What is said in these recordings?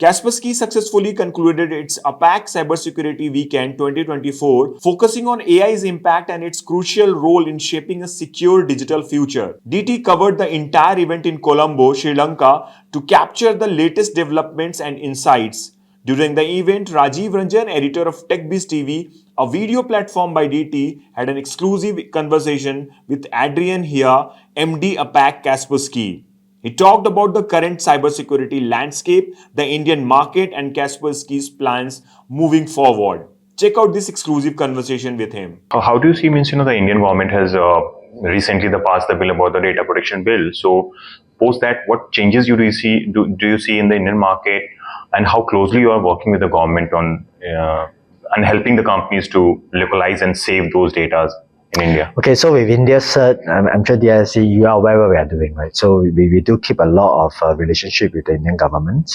Kaspersky successfully concluded its APAC Cybersecurity Weekend 2024, focusing on AI's impact and its crucial role in shaping a secure digital future. DT covered the entire event in Colombo, Sri Lanka, to capture the latest developments and insights. During the event, Rajiv Ranjan, editor of TechBiz TV, a video platform by DT, had an exclusive conversation with Adrian Hia, MD APAC Kaspersky. He talked about the current cybersecurity landscape, the Indian market, and Kaspersky's plans moving forward. Check out this exclusive conversation with him. How do you see, the Indian government has recently passed the bill about the data protection bill. So post that, what changes do you see in the Indian market, and how closely you are working with the government on and helping the companies to localize and save those data in India? Okay, so with India Cert, I'm sure DISC, you are aware what we are doing, right? So we do keep a lot of relationship with the Indian government.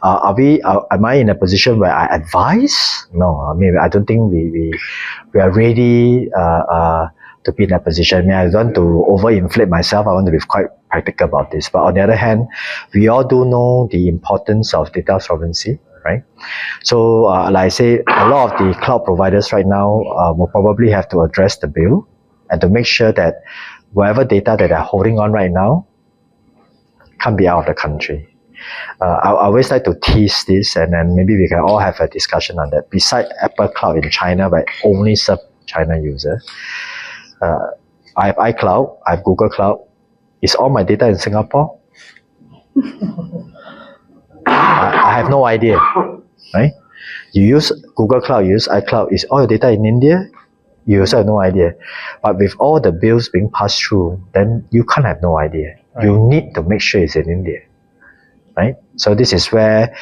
Am I in a position where I advise? No, I mean, I don't think we are ready to be in that position. I mean, I don't want to overinflate myself. I want to be quite practical about this. But on the other hand, we all do know the importance of data sovereignty, right? So, like I say, a lot of the cloud providers right now will probably have to address the bill and to make sure that whatever data that they're holding on right now can't be out of the country. I always like to tease this, and then maybe we can all have a discussion on that. Besides Apple Cloud in China, where only serve China users, I have iCloud, I have Google Cloud. Is all my data in Singapore? I have no idea, right? You use Google Cloud, you use iCloud. Is all your data in India? You also have no idea. But with all the bills being passed through, then you can't have no idea. Right. You need to make sure it's in India, right? So this is where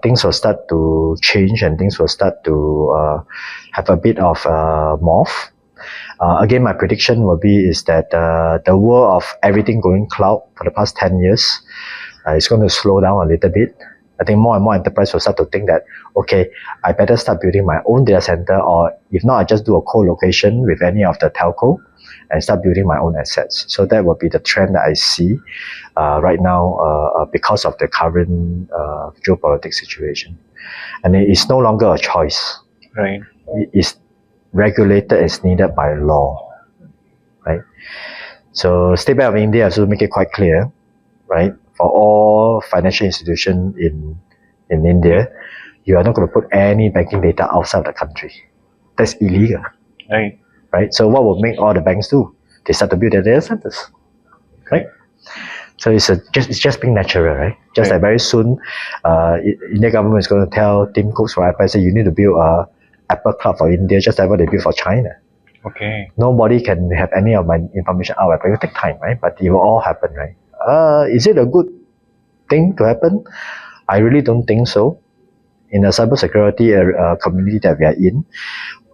things will start to change, and things will start to have a bit of morph. Again, my prediction will be is that the world of everything going cloud for the past 10 years is going to slow down a little bit. I think more and more enterprises will start to think that, okay, I better start building my own data center, or if not, I just do a co-location with any of the telco and start building my own assets. So that will be the trend that I see right now because of the current geopolitical situation. And it is no longer a choice. Right. It is regulated as needed by law, right? So State Bank of India also make it quite clear, right? For all financial institutions in India, you are not going to put any banking data outside the country. That's illegal. Right. Right. So what will make all the banks do? They start to build their data centers, right? So it's just being natural, right? Just like very soon, Indian government is going to tell Tim Cooks from Apple, say you need to build a Apple Cloud for India, just like what they built for China. Okay. Nobody can have any of my information out, but it will take time, right? But it will all happen, right? Is it a good thing to happen? I really don't think so. In the cybersecurity community that we are in,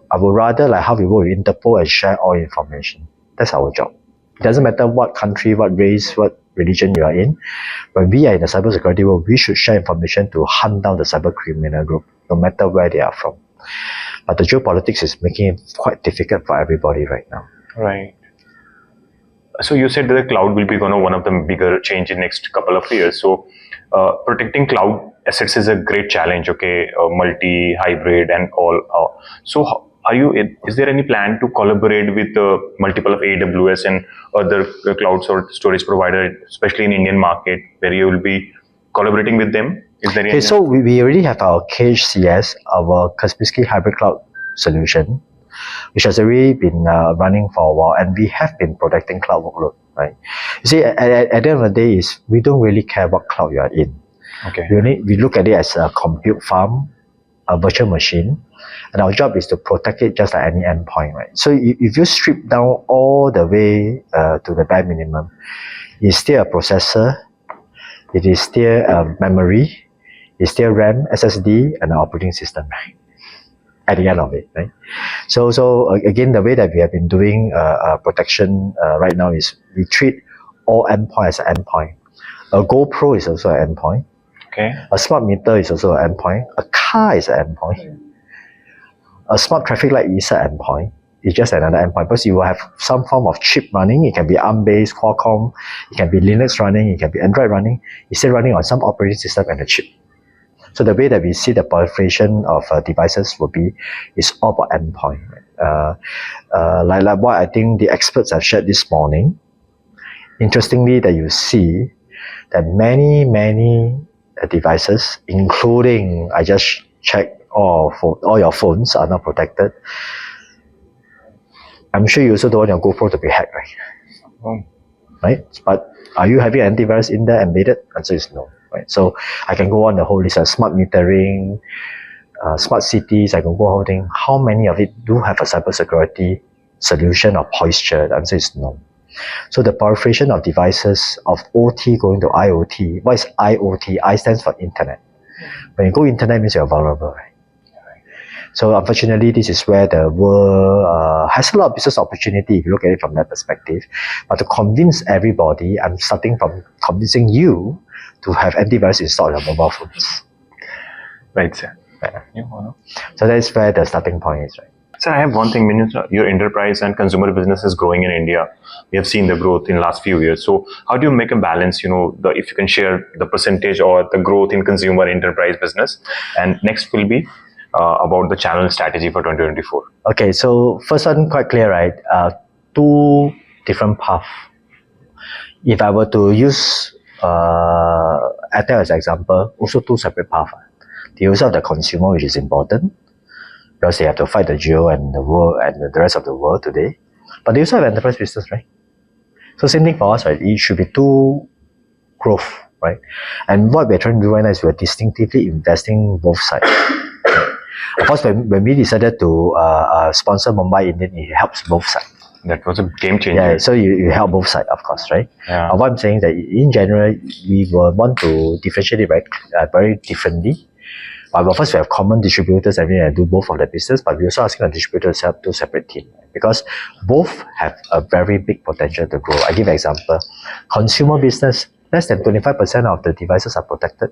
I would rather like how we work with Interpol and share all information. That's our job. It doesn't matter what country, what race, what religion you are in. When we are in the cybersecurity world, we should share information to hunt down the cyber criminal group, no matter where they are from. But the geopolitics is making it quite difficult for everybody right now. Right. So you said that the cloud will be one of the bigger change in next couple of years. So protecting cloud assets is a great challenge. Okay, multi-hybrid and all. So is there any plan to collaborate with multiple of AWS and other cloud storage provider, especially in Indian market, where you will be collaborating with them? Is there any? So we already have our KHCS, our Kaspersky Hybrid Cloud solution, which has already been running for a while, and we have been protecting cloud workload, right? You see, at the end of the day, we don't really care what cloud you are in. Okay. We look at it as a compute farm, a virtual machine, and our job is to protect it just like any endpoint, right? So if you strip down all the way to the bare minimum, it's still a processor, it is still memory, it's still RAM, SSD, and an operating system, right? At the end of it, right? So again, the way that we have been doing protection right now is we treat all endpoint as an endpoint. A GoPro is also an endpoint. Okay. A smart meter is also an endpoint. A car is an endpoint. A smart traffic light is an endpoint. It's just another endpoint because you will have some form of chip running. It can be ARM-based, Qualcomm. It can be Linux running. It can be Android running. It's still running on some operating system and a chip. So the way that we see the proliferation of devices will be is all about endpoint. Like what I think the experts have shared this morning. Interestingly, that you see that many devices, including I just checked all your phones are not protected. I'm sure you also don't want your GoPro to be hacked, right? Oh. Right? But are you having antivirus in there embedded? Answer is no. Right? So I can go on the whole list of smart metering, smart cities. I can go whole thing. How many of it do have a cybersecurity solution or posture? The answer is no. So the proliferation of devices of OT going to IoT. What is IoT? I stands for internet. When you go internet, means you're vulnerable, right? So unfortunately, this is where the world has a lot of business opportunity if you look at it from that perspective. But to convince everybody, I'm starting from convincing you to have antivirus installed on mobile phones. Right, sir. So that's where the starting point is, right? Sir, I have one thing. Your enterprise and consumer business is growing in India. We have seen the growth in the last few years. So how do you make a balance, if you can share the percentage or the growth in consumer enterprise business? And next will be about the channel strategy for 2024. Okay, so first one quite clear, right? Two different paths. If I were to use Airtel as an example, also two separate paths. They also have the consumer, which is important, because they have to fight the geo and the world and the rest of the world today. But they also have enterprise business, right? So same thing for us, right? It should be two growth, right? And what we're trying to do right now is we're distinctively investing both sides. Of course, when we decided to sponsor Mumbai Indian, it helps both sides. That was a game changer. Yeah, so you help both sides, of course, right? Yeah. What I'm saying is that in general, we will want to differentiate it very differently. But first, we have common distributors and we do both of the business, but we're also asking the distributors to help two separate teams because both have a very big potential to grow. I give an example. Consumer business, less than 25% of the devices are protected.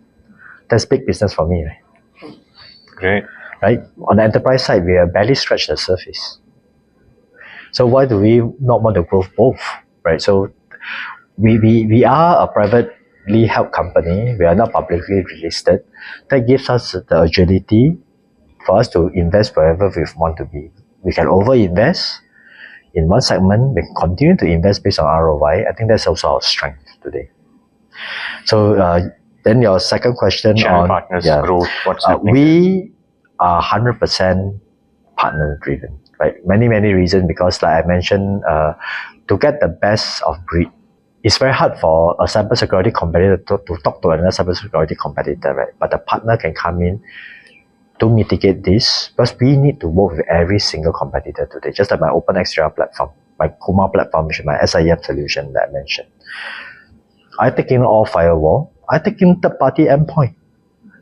That's big business for me, right? Great. Right? On the enterprise side, we have barely scratched the surface. So why do we not want to grow both? Right? So we are a privately held company. We are not publicly listed. That gives us the agility for us to invest wherever we want to be. We can over-invest in one segment. We can continue to invest based on ROI. I think that's also our strength today. So then your second question Channel on partners growth. What's happening? We are 100% partner driven, right? Many reasons because like I mentioned, to get the best of breed, it's very hard for a cybersecurity competitor to talk to another cybersecurity competitor, right? But the partner can come in to mitigate this because we need to work with every single competitor today. Just like my OpenXDR platform, my Kuma platform, which is my SIEM solution that I mentioned. I take in all firewall. I take in third-party endpoint.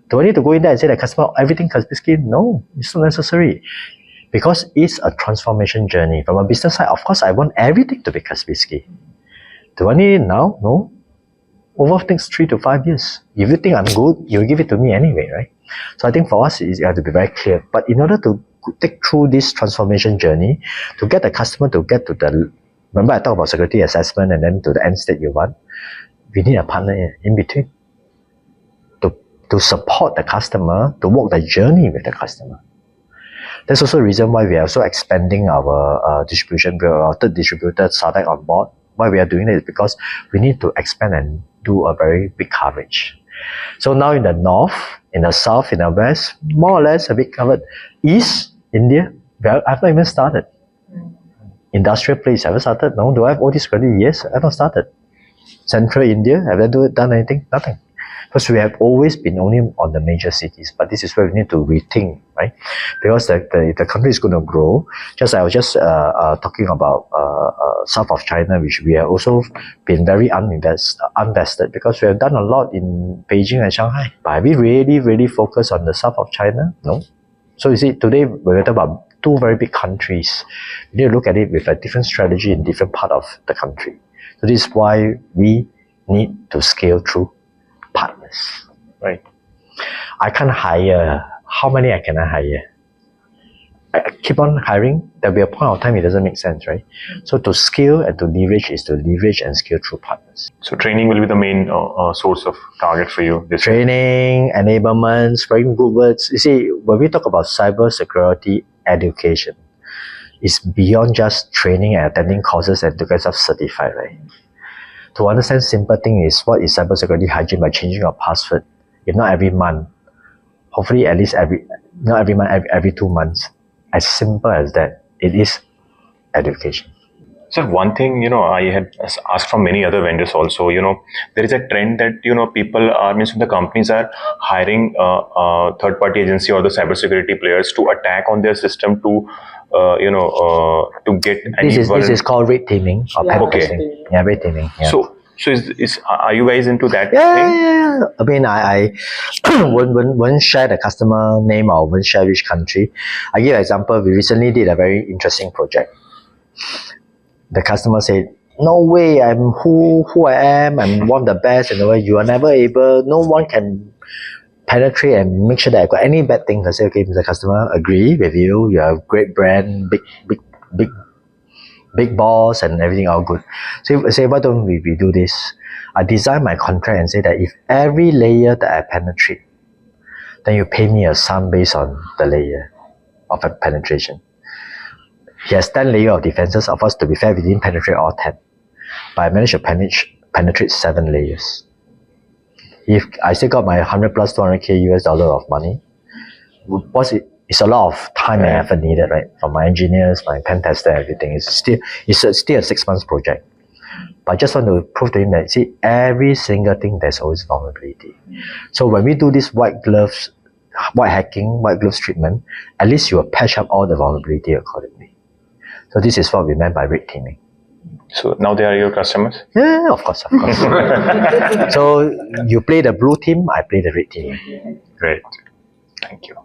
Do I need to go in there and say that customer everything Kaspersky? No, it's not necessary. Because it's a transformation journey. From a business side, of course, I want everything to be Kaspersky. Do I need it now? No. Over the next 3 to 5 years. If you think I'm good, you'll give it to me anyway, right? So I think for us, you have to be very clear. But in order to take through this transformation journey, to get the customer to get to the, remember I talked about security assessment and then to the end state you want, we need a partner in between to support the customer, to walk the journey with the customer. That's also a reason why we are also expanding our distribution. We are our third distributor, SADC on board. Why we are doing it is because we need to expand and do a very big coverage. So now in the north, in the south, in the west, more or less a bit covered. East, India, well, I've not even started. Industrial place, have I started? No. Do I have all this credit? Yes, I've not started. Central India, have I done anything? Nothing. Because we have always been only on the major cities, but this is where we need to rethink, right? Because the country is going to grow. I was just talking about south of China, which we have also been very uninvested because we have done a lot in Beijing and Shanghai. But have we really focused on the south of China? No. So you see, today we're talking about two very big countries. We need to look at it with a different strategy in different part of the country. So this is why we need to scale through partners. Right. I can't hire. How many I cannot hire? I keep on hiring, there'll be a point of time it doesn't make sense, right? So to scale and to leverage is to leverage and scale through partners. So training will be the main source of target for you this year. Training, enablement, spreading good words. You see, when we talk about cyber security education, it's beyond just training and attending courses and to get yourself certified, right? To understand simple thing is what is cybersecurity hygiene by changing your password, if not every month, hopefully at least not every month, every 2 months. As simple as that, it is education. So one thing, I had asked from many other vendors also, there is a trend that, people are, the companies are hiring third-party agency or the cybersecurity players to attack on their system to get any... This is called red teaming or pen Okay. testing. Yeah, red teaming. Yeah. So are you guys into that Yeah, thing? yeah. I mean, I won't share the customer name or won't share which country. I give an example. We recently did a very interesting project. The customer said, "No way! I'm who I am. I'm one of the best. And you are never able. No one can penetrate and make sure that I got any bad things." I say, "Okay, Mr. Customer, agree with you. You are a great brand, big boss, and everything all good. So I say, why don't we do this? I design my contract and say that if every layer that I penetrate, then you pay me a sum based on the layer of a penetration. He has 10 layers of defenses. Of course, to be fair, we didn't penetrate all 10. But I managed to penetrate 7 layers. If I still got my 100 plus 200k US dollar of money, it's a lot of time and effort needed, right? From my engineers, my pen tester, everything. It's still a 6 months project. But I just want to prove to him that, see, every single thing, there's always vulnerability. So when we do this white gloves treatment, at least you will patch up all the vulnerability accordingly. So this is what we meant by red teaming. So now they are your customers? Yeah, of course. So you play the blue team, I play the red team. Great. Thank you.